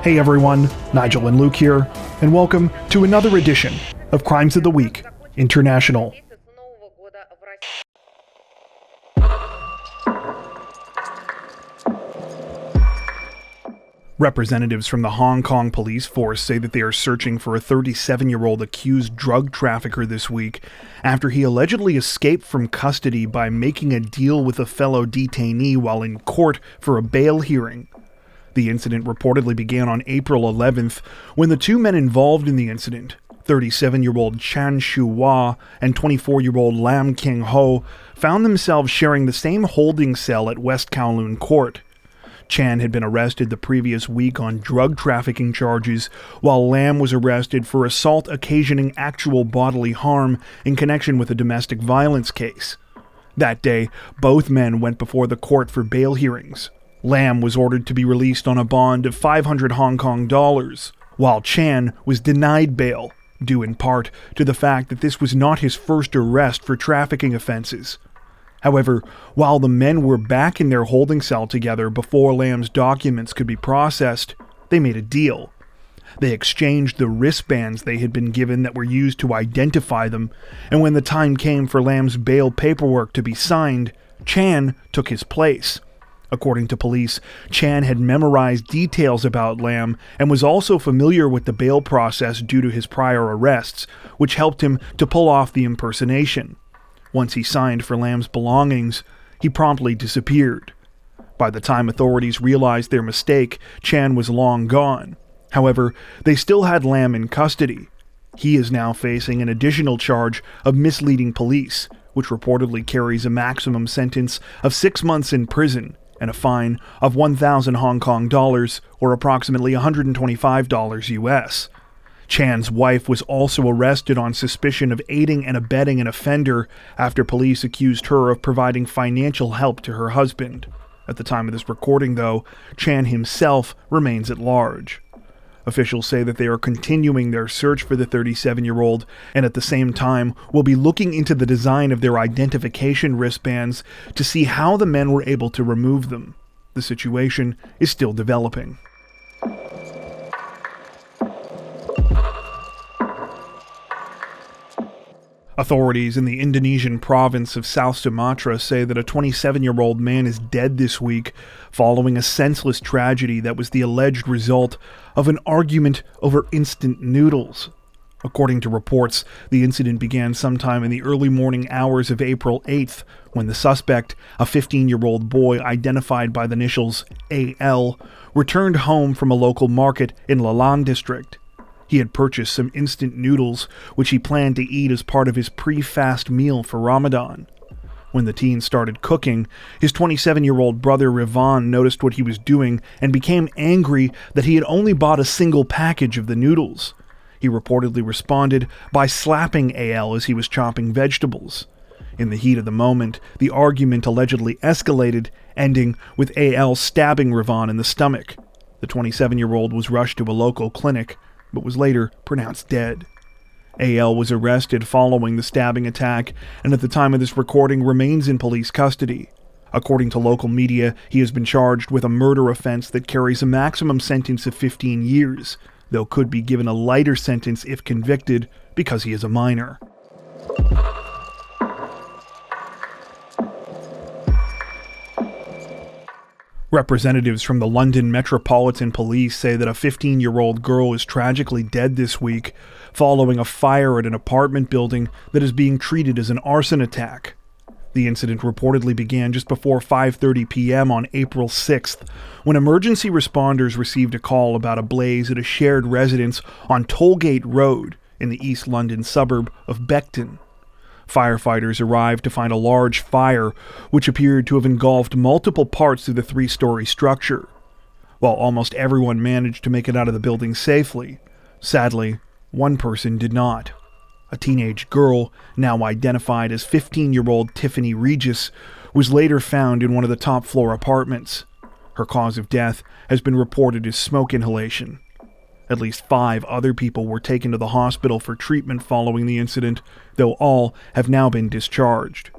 Hey everyone, Nigel and Luke here, and welcome to another edition of Crimes of the Week International. Representatives from the Hong Kong police force say that they are searching for a 37-year-old accused drug trafficker this week after he allegedly escaped from custody by making a deal with a fellow detainee while in court for a bail hearing. The incident reportedly began on April 11th when the two men involved in the incident, 37-year-old Chan Shu-Hua and 24-year-old Lam King-Ho, found themselves sharing the same holding cell at West Kowloon Court. Chan had been arrested the previous week on drug trafficking charges, while Lam was arrested for assault occasioning actual bodily harm in connection with a domestic violence case. That day, both men went before the court for bail hearings. Lam was ordered to be released on a bond of 500 Hong Kong dollars, while Chan was denied bail, due in part to the fact that this was not his first arrest for trafficking offenses. However, while the men were back in their holding cell together before Lam's documents could be processed, they made a deal. They exchanged the wristbands they had been given that were used to identify them, and when the time came for Lam's bail paperwork to be signed, Chan took his place. According to police, Chan had memorized details about Lam and was also familiar with the bail process due to his prior arrests, which helped him to pull off the impersonation. Once he signed for Lam's belongings, he promptly disappeared. By the time authorities realized their mistake, Chan was long gone. However, they still had Lam in custody. He is now facing an additional charge of misleading police, which reportedly carries a maximum sentence of 6 months in prison and a fine of 1,000 Hong Kong dollars, or approximately $125 US. Chan's wife was also arrested on suspicion of aiding and abetting an offender after police accused her of providing financial help to her husband. At the time of this recording, though, Chan himself remains at large. Officials say that they are continuing their search for the 37-year-old and at the same time will be looking into the design of their identification wristbands to see how the men were able to remove them. The situation is still developing. Authorities in the Indonesian province of South Sumatra say that a 27-year-old man is dead this week following a senseless tragedy that was the alleged result of an argument over instant noodles. According to reports, the incident began sometime in the early morning hours of April 8th when the suspect, a 15-year-old boy identified by the initials AL, returned home from a local market in Lalan district. He had purchased some instant noodles, which he planned to eat as part of his pre-fast meal for Ramadan. When the teen started cooking, his 27-year-old brother Rivan noticed what he was doing and became angry that he had only bought a single package of the noodles. He reportedly responded by slapping AL as he was chopping vegetables. In the heat of the moment, the argument allegedly escalated, ending with AL stabbing Rivan in the stomach. The 27-year-old was rushed to a local clinic, but was later pronounced dead. AL was arrested following the stabbing attack, and at the time of this recording remains in police custody. According to local media, he has been charged with a murder offense that carries a maximum sentence of 15 years, though could be given a lighter sentence if convicted because he is a minor. Representatives from the London Metropolitan Police say that a 15-year-old girl is tragically dead this week following a fire at an apartment building that is being treated as an arson attack. The incident reportedly began just before 5:30 p.m. on April 6th, when emergency responders received a call about a blaze at a shared residence on Tollgate Road in the East London suburb of Beckton. Firefighters arrived to find a large fire, which appeared to have engulfed multiple parts of the 3-story structure. While almost everyone managed to make it out of the building safely, sadly, one person did not. A teenage girl, now identified as 15-year-old Tiffany Regis, was later found in one of the top-floor apartments. Her cause of death has been reported as smoke inhalation. At least 5 other people were taken to the hospital for treatment following the incident, though all have now been discharged.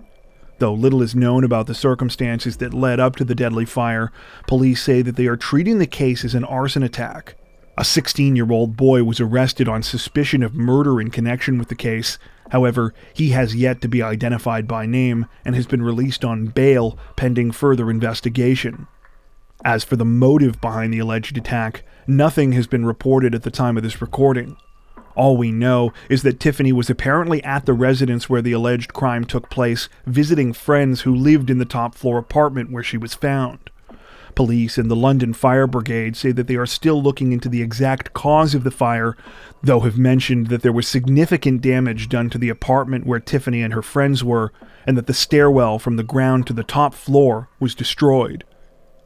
Though little is known about the circumstances that led up to the deadly fire, police say that they are treating the case as an arson attack. A 16-year-old boy was arrested on suspicion of murder in connection with the case. However, he has yet to be identified by name and has been released on bail pending further investigation. As for the motive behind the alleged attack, nothing has been reported at the time of this recording. All we know is that Tiffany was apparently at the residence where the alleged crime took place, visiting friends who lived in the top-floor apartment where she was found. Police and the London Fire Brigade say that they are still looking into the exact cause of the fire, though have mentioned that there was significant damage done to the apartment where Tiffany and her friends were, and that the stairwell from the ground to the top floor was destroyed.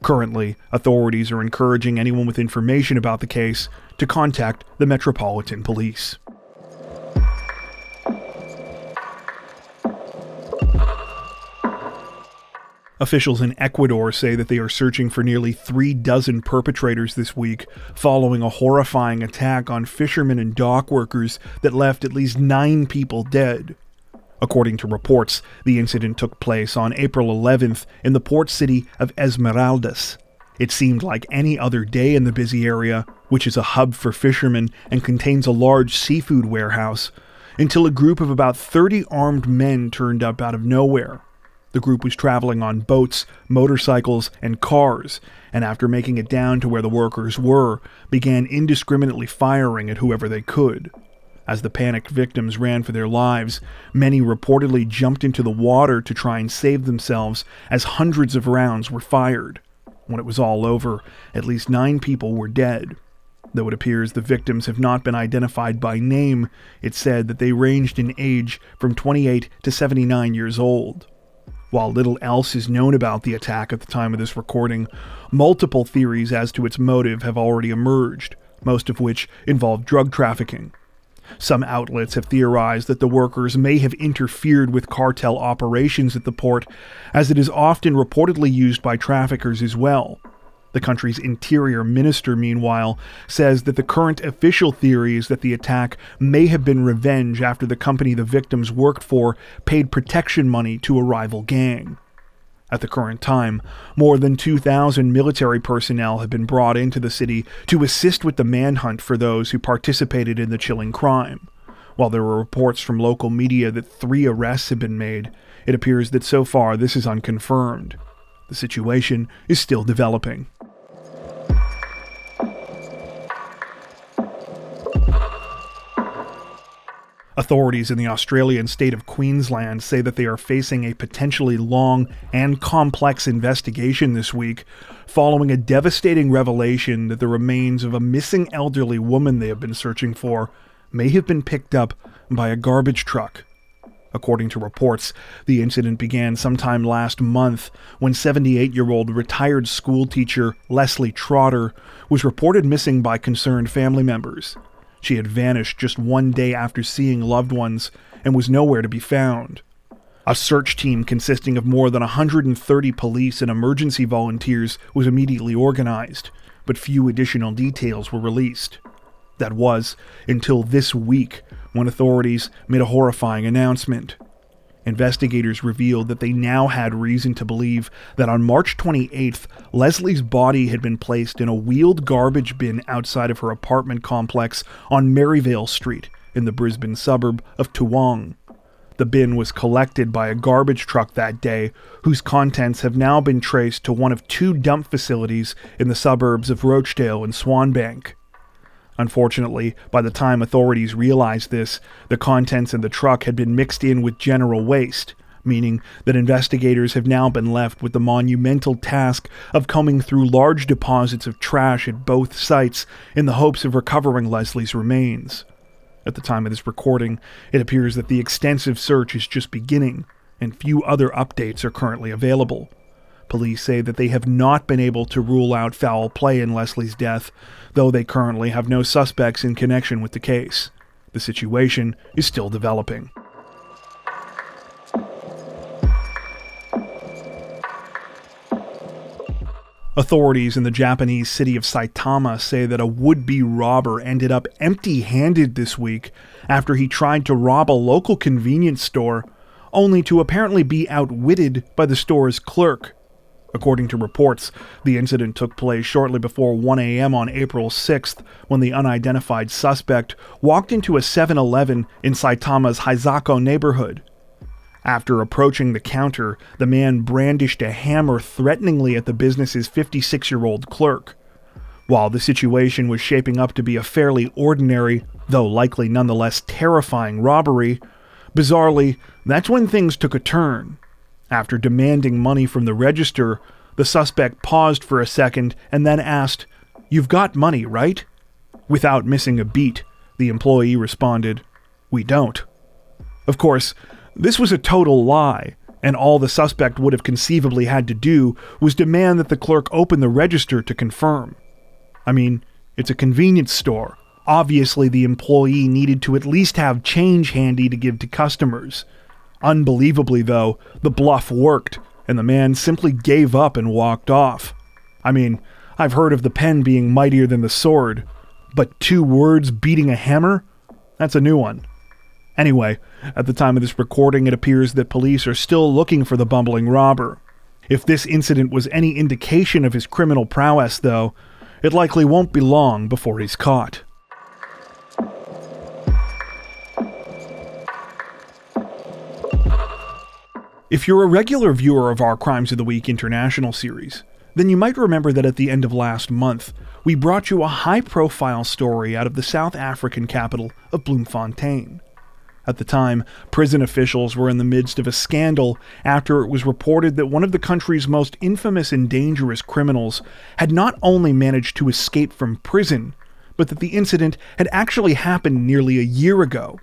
Currently, authorities are encouraging anyone with information about the case to contact the Metropolitan Police. Officials in Ecuador say that they are searching for nearly 3 dozen perpetrators this week, following a horrifying attack on fishermen and dock workers that left at least 9 people dead. According to reports, the incident took place on April 11th in the port city of Esmeraldas. It seemed like any other day in the busy area, which is a hub for fishermen and contains a large seafood warehouse, until a group of about 30 armed men turned up out of nowhere. The group was traveling on boats, motorcycles, and cars, and after making it down to where the workers were, began indiscriminately firing at whoever they could. As the panicked victims ran for their lives, many reportedly jumped into the water to try and save themselves as hundreds of rounds were fired. When it was all over, at least 9 people were dead. Though it appears the victims have not been identified by name, it's said that they ranged in age from 28 to 79 years old. While little else is known about the attack at the time of this recording, multiple theories as to its motive have already emerged, most of which involve drug trafficking. Some outlets have theorized that the workers may have interfered with cartel operations at the port, as it is often reportedly used by traffickers as well. The country's interior minister, meanwhile, says that the current official theory is that the attack may have been revenge after the company the victims worked for paid protection money to a rival gang. At the current time, more than 2,000 military personnel have been brought into the city to assist with the manhunt for those who participated in the chilling crime. While there are reports from local media that 3 arrests have been made, it appears that so far this is unconfirmed. The situation is still developing. Authorities in the Australian state of Queensland say that they are facing a potentially long and complex investigation this week, following a devastating revelation that the remains of a missing elderly woman they have been searching for may have been picked up by a garbage truck. According to reports, the incident began sometime last month when 78-year-old retired schoolteacher Leslie Trotter was reported missing by concerned family members. She had vanished just 1 day after seeing loved ones and was nowhere to be found. A search team consisting of more than 130 police and emergency volunteers was immediately organized, but few additional details were released. That was until this week, when authorities made a horrifying announcement. Investigators revealed that they now had reason to believe that on March 28th, Leslie's body had been placed in a wheeled garbage bin outside of her apartment complex on Maryvale Street in the Brisbane suburb of Toowong. The bin was collected by a garbage truck that day, whose contents have now been traced to one of 2 dump facilities in the suburbs of Rochdale and Swanbank. Unfortunately, by the time authorities realized this, the contents in the truck had been mixed in with general waste, meaning that investigators have now been left with the monumental task of combing through large deposits of trash at both sites in the hopes of recovering Leslie's remains. At the time of this recording, it appears that the extensive search is just beginning, and few other updates are currently available. Police say that they have not been able to rule out foul play in Leslie's death, though they currently have no suspects in connection with the case. The situation is still developing. Authorities in the Japanese city of Saitama say that a would-be robber ended up empty-handed this week after he tried to rob a local convenience store, only to apparently be outwitted by the store's clerk. According to reports, the incident took place shortly before 1 a.m. on April 6th, when the unidentified suspect walked into a 7-Eleven in Saitama's Haizako neighborhood. After approaching the counter, the man brandished a hammer threateningly at the business's 56-year-old clerk. While the situation was shaping up to be a fairly ordinary, though likely nonetheless terrifying robbery, bizarrely, that's when things took a turn. After demanding money from the register, the suspect paused for a second and then asked, "You've got money, right?" Without missing a beat, the employee responded, "We don't." Of course, this was a total lie, and all the suspect would have conceivably had to do was demand that the clerk open the register to confirm. I mean, it's a convenience store. Obviously, the employee needed to at least have change handy to give to customers. Unbelievably, though, the bluff worked, and the man simply gave up and walked off. I mean, I've heard of the pen being mightier than the sword, but 2 words beating a hammer? That's a new one. Anyway, at the time of this recording, it appears that police are still looking for the bumbling robber. If this incident was any indication of his criminal prowess, though, it likely won't be long before he's caught. If you're a regular viewer of our Crimes of the Week International series, then you might remember that at the end of last month, we brought you a high-profile story out of the South African capital of Bloemfontein. At the time, prison officials were in the midst of a scandal after it was reported that one of the country's most infamous and dangerous criminals had not only managed to escape from prison, but that the incident had actually happened nearly a year ago.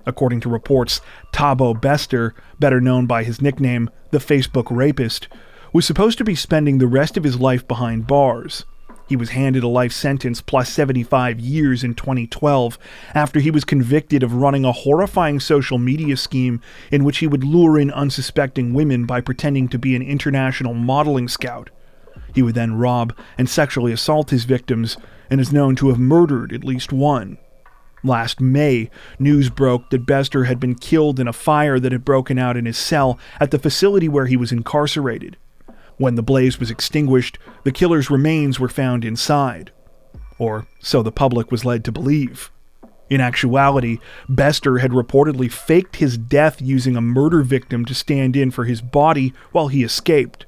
According to reports, Thabo Bester, better known by his nickname, the Facebook Rapist, was supposed to be spending the rest of his life behind bars. He was handed a life sentence plus 75 years in 2012 after he was convicted of running a horrifying social media scheme in which he would lure in unsuspecting women by pretending to be an international modeling scout. He would then rob and sexually assault his victims and is known to have murdered at least one. Last May, news broke that Bester had been killed in a fire that had broken out in his cell at the facility where he was incarcerated. When the blaze was extinguished, the killer's remains were found inside. Or so the public was led to believe. In actuality, Bester had reportedly faked his death using a murder victim to stand in for his body while he escaped.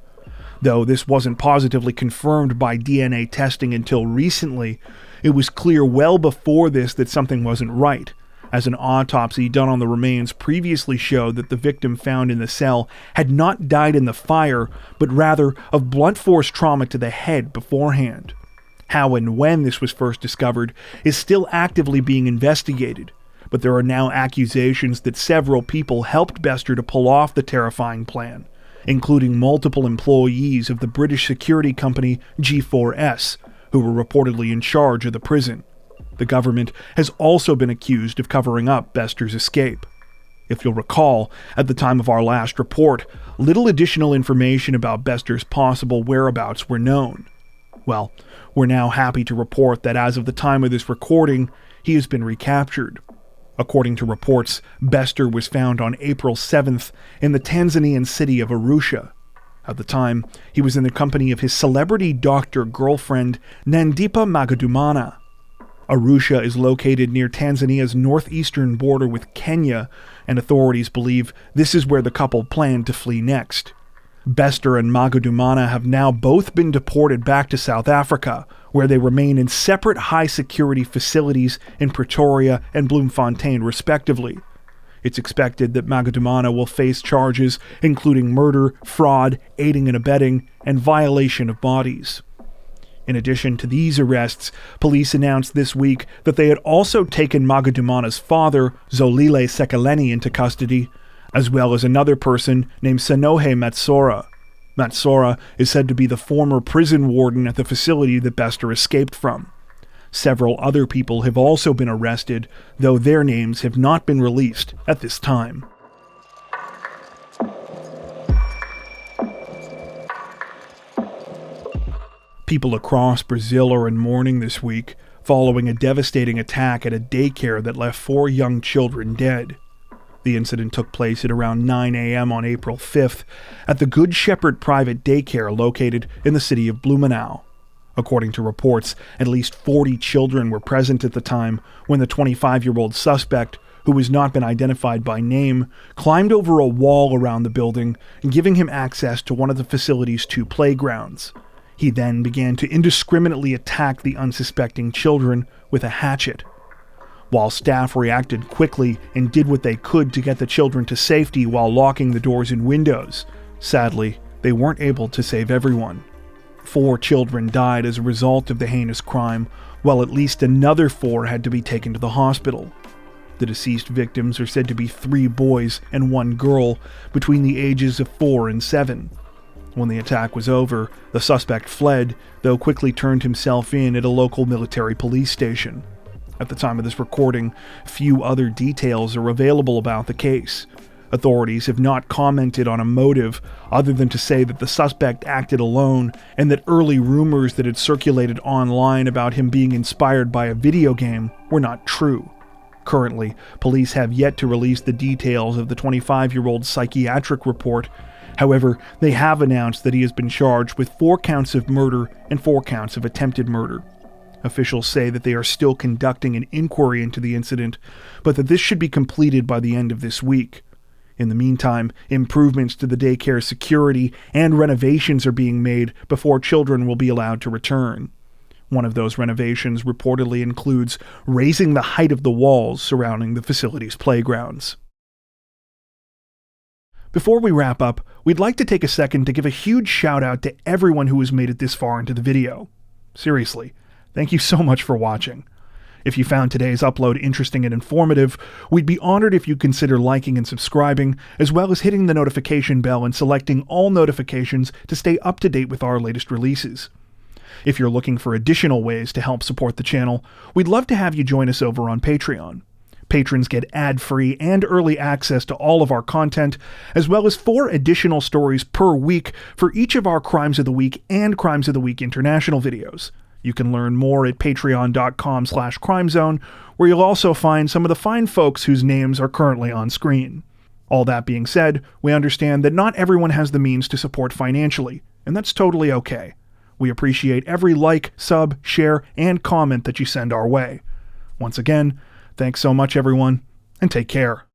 Though this wasn't positively confirmed by DNA testing until recently, it was clear well before this that something wasn't right, as an autopsy done on the remains previously showed that the victim found in the cell had not died in the fire, but rather of blunt force trauma to the head beforehand. How and when this was first discovered is still actively being investigated, but there are now accusations that several people helped Bester to pull off the terrifying plan, including multiple employees of the British security company G4S, who were reportedly in charge of the prison. The government has also been accused of covering up Bester's escape. If you'll recall, at the time of our last report, little additional information about Bester's possible whereabouts were known. Well, we're now happy to report that as of the time of this recording, he has been recaptured. According to reports, Bester was found on April 7th in the Tanzanian city of Arusha. At the time, he was in the company of his celebrity doctor girlfriend, Nandipa Magudumana. Arusha is located near Tanzania's northeastern border with Kenya, and authorities believe this is where the couple planned to flee next. Bester and Magudumana have now both been deported back to South Africa, where they remain in separate high-security facilities in Pretoria and Bloemfontein, respectively. It's expected that Magudumana will face charges including murder, fraud, aiding and abetting, and violation of bodies. In addition to these arrests, police announced this week that they had also taken Magudumana's father, Zolile Sekeleni, into custody, as well as another person named Sanohe Matsora. Matsora is said to be the former prison warden at the facility that Bester escaped from. Several other people have also been arrested, though their names have not been released at this time. People across Brazil are in mourning this week, following a devastating attack at a daycare that left 4 young children dead. The incident took place at around 9 a.m. on April 5th at the Good Shepherd private daycare located in the city of Blumenau. According to reports, at least 40 children were present at the time when the 25-year-old suspect, who has not been identified by name, climbed over a wall around the building, giving him access to one of the facility's 2 playgrounds. He then began to indiscriminately attack the unsuspecting children with a hatchet. While staff reacted quickly and did what they could to get the children to safety while locking the doors and windows, sadly, they weren't able to save everyone. 4 children died as a result of the heinous crime, while at least another 4 had to be taken to the hospital. The deceased victims are said to be 3 boys and 1 girl between the ages of 4 and 7. When the attack was over, the suspect fled, though quickly turned himself in at a local military police station. At the time of this recording, few other details are available about the case. Authorities have not commented on a motive other than to say that the suspect acted alone and that early rumors that had circulated online about him being inspired by a video game were not true. Currently, police have yet to release the details of the 25-year-old's psychiatric report. However, they have announced that he has been charged with 4 counts of murder and 4 counts of attempted murder. Officials say that they are still conducting an inquiry into the incident, but that this should be completed by the end of this week. In the meantime, improvements to the daycare security and renovations are being made before children will be allowed to return. One of those renovations reportedly includes raising the height of the walls surrounding the facility's playgrounds. Before we wrap up, we'd like to take a second to give a huge shout out to everyone who has made it this far into the video. Seriously. Thank you so much for watching. If you found today's upload interesting and informative, we'd be honored if you consider liking and subscribing, as well as hitting the notification bell and selecting all notifications to stay up to date with our latest releases. If you're looking for additional ways to help support the channel, we'd love to have you join us over on Patreon. Patrons get ad-free and early access to all of our content, as well as 4 additional stories per week for each of our Crimes of the Week and Crimes of the Week International videos. You can learn more at patreon.com/crimezone, where you'll also find some of the fine folks whose names are currently on screen. All that being said, we understand that not everyone has the means to support financially, and that's totally okay. We appreciate every like, sub, share, and comment that you send our way. Once again, thanks so much everyone, and take care.